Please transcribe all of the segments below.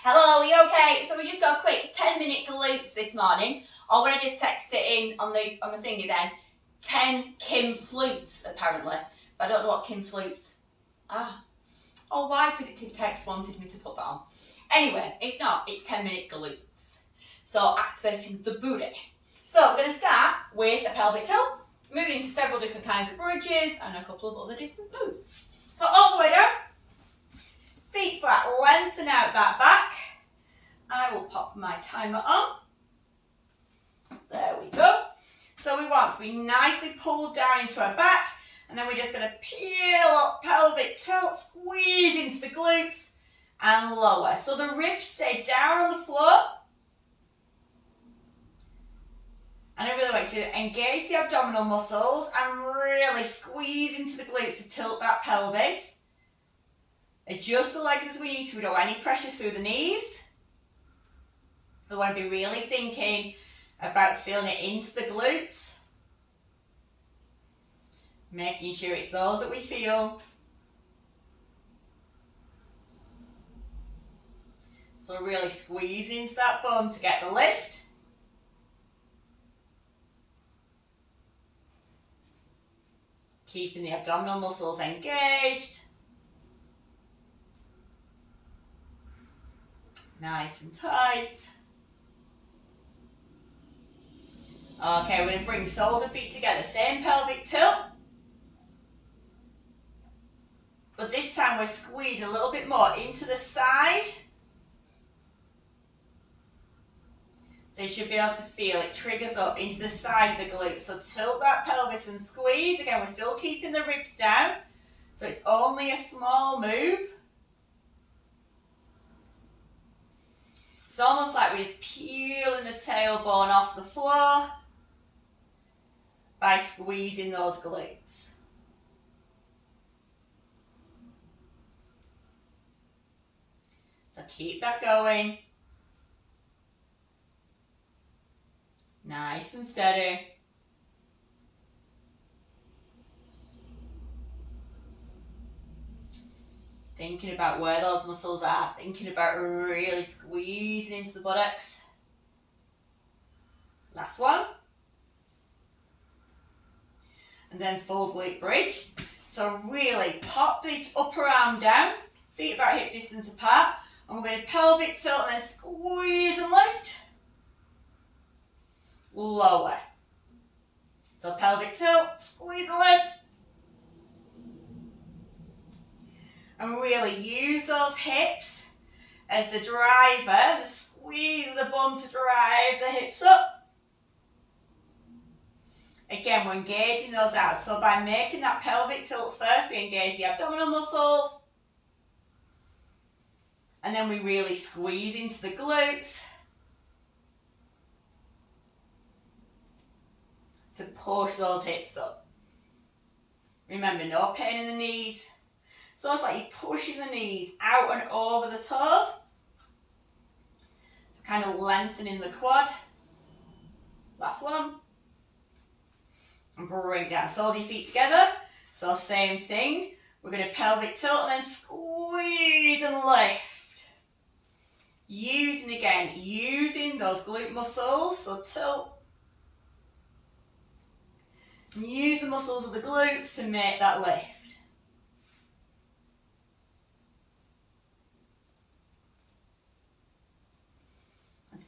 Hello, are you okay? So we just got a quick 10-minute glutes this morning, or when I just text it in on the thingy then, 10 Kim flutes apparently. But I don't know what Kim flutes are. Oh, why predictive text wanted me to put that on? Anyway, it's not, it's 10-minute glutes. So activating the booty. So we're going to start with a pelvic tilt, moving into several different kinds of bridges and a couple of other different moves. So all the way down. Feet flat, lengthen out that back. I will pop my timer on. There we go. So we want to be nicely pulled down into our back, and then we're just going to peel up, pelvic tilt, squeeze into the glutes and lower. So the ribs stay down on the floor. And I really want you to engage the abdominal muscles and really squeeze into the glutes to tilt that pelvis. Adjust the legs as we need to. We don't want any pressure through the knees. We want to be really thinking about feeling it into the glutes. Making sure it's those that we feel. So really squeeze into that bum to get the lift. Keeping the abdominal muscles engaged. Nice and tight. Okay, we're going to bring soles of feet together. Same pelvic tilt. But this time we're squeezing a little bit more into the side. So you should be able to feel it triggers up into the side of the glute. So tilt that pelvis and squeeze. Again, we're still keeping the ribs down. So it's only a small move. It's almost like we're just peeling the tailbone off the floor by squeezing those glutes. So keep that going. Nice and steady. Thinking about where those muscles are, thinking about really squeezing into the buttocks. Last one. And then full glute bridge. So really pop the upper arm down, feet about hip distance apart, and we're going to pelvic tilt and then squeeze and lift. Lower. So pelvic tilt, squeeze and lift. And really use those hips as the driver, the squeeze of the bum to drive the hips up. Again, we're engaging those out. So by making that pelvic tilt first, we engage the abdominal muscles. And then we really squeeze into the glutes to push those hips up. Remember, no pain in the knees. So it's like you're pushing the knees out and over the toes. So kind of lengthening the quad. Last one. And bring down. Soles of your feet together. So same thing. We're going to pelvic tilt and then squeeze and lift. Using those glute muscles. So tilt. And use the muscles of the glutes to make that lift.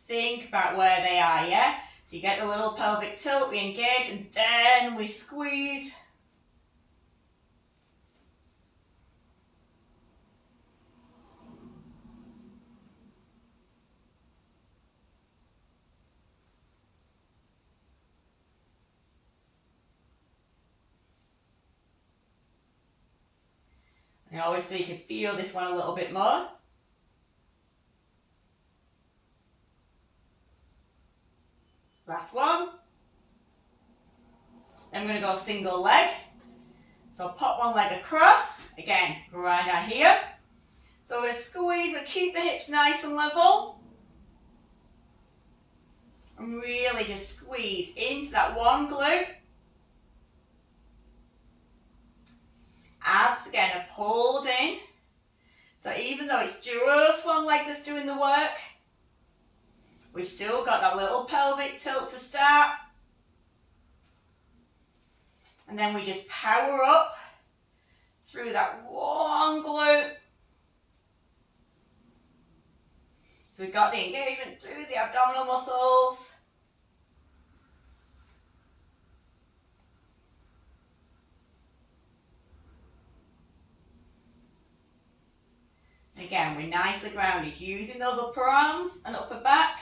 Think about where they are, yeah? So you get the little pelvic tilt, we engage, and then we squeeze. And obviously you can feel this one a little bit more. Last one. Then we're going to go single leg. So pop one leg across. Again, grind out here. So we're going to squeeze, we'll keep the hips nice and level. And really just squeeze into that one glute. Abs again are pulled in. So even though it's just one leg that's doing the work, we've still got that little pelvic tilt to start. And then we just power up through that one glute. So we've got the engagement through the abdominal muscles. Again, we're nicely grounded, using those upper arms and upper back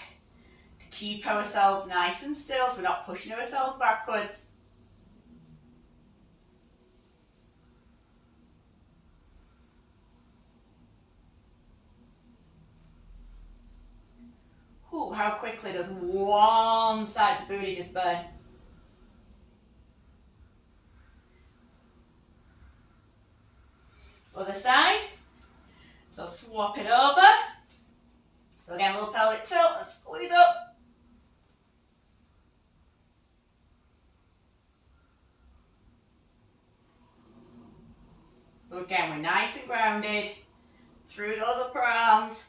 to keep ourselves nice and still so we're not pushing ourselves backwards. Ooh, how quickly does one side of the booty just burn? Other side. So swap it over. So again, a little pelvic tilt and squeeze up. So again, we're nice and grounded through those upper arms.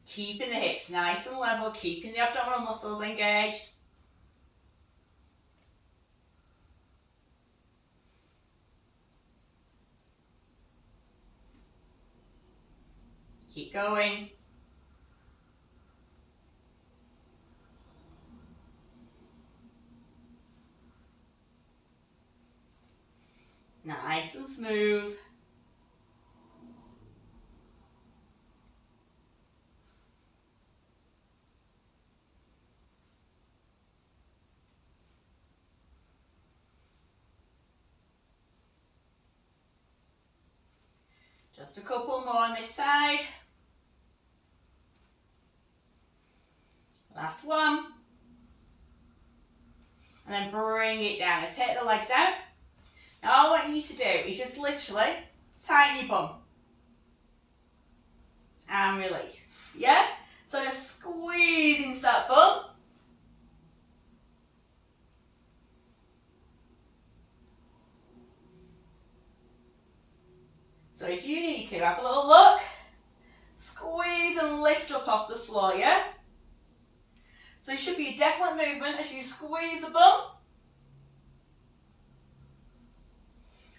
Keeping the hips nice and level, keeping the abdominal muscles engaged. Keep going. Nice and smooth. Just a couple more on this side. Last one. And then bring it down and take the legs out. Now all I want you to do is just literally tighten your bum. And release. Yeah? So just squeeze into that bum. So if you need to, have a little look. Squeeze and lift up off the floor, yeah? So it should be a definite movement as you squeeze the bum.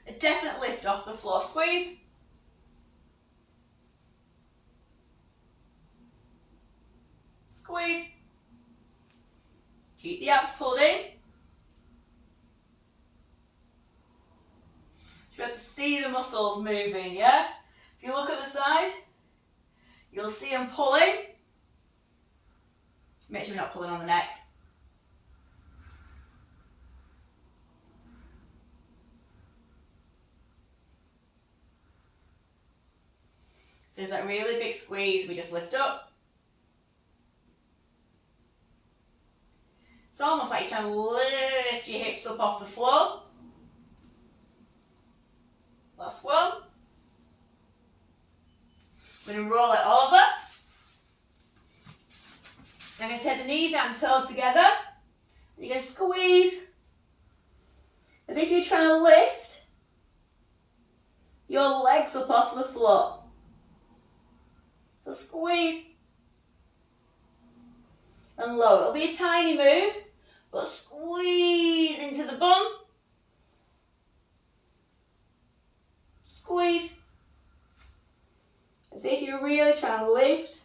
A definite lift off the floor. Squeeze. Squeeze. Keep the abs pulled in. You have to see the muscles moving, yeah? If you look at the side, you'll see them pulling. Make sure you're not pulling on the neck. So it's that really big squeeze, we just lift up. It's almost like you're trying to lift your hips up off the floor. Last one. We're going to roll it over. I'm going to take the knees out and toes together. You're going to squeeze as if you're trying to lift your legs up off the floor. So squeeze and lower. It'll be a tiny move, but squeeze into the bum. Squeeze. As if you're really trying to lift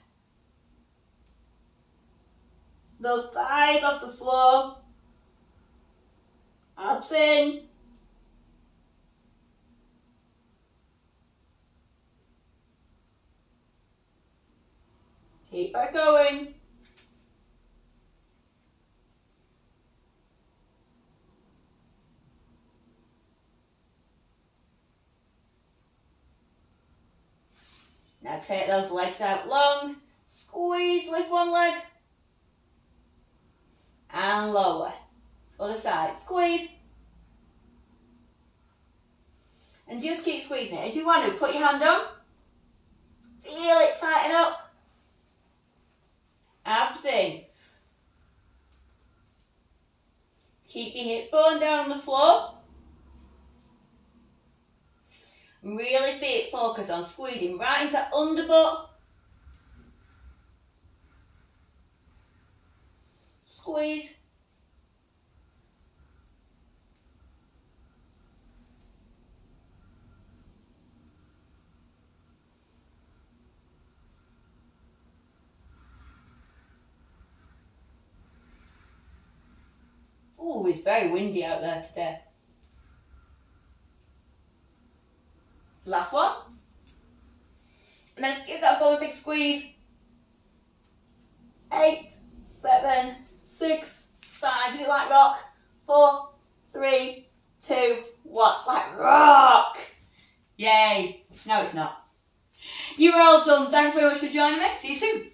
those thighs off the floor. Abs in. Keep that going. Now take those legs out long. Squeeze, lift one leg. And lower. Other side. Squeeze. And just keep squeezing it. If you want to, put your hand on. Feel it tighten up. Abs in. Keep your hip bone down on the floor. Really focus on squeezing right into that underbutt. Squeeze. Oh, it's very windy out there today. Last one. And let's give that ball a big squeeze. 8, 7, 6, 5. Is it like rock? 4, 3, 2, 1. It's like rock. Yay. No, it's not. You're all done. Thanks very much for joining me. See you soon.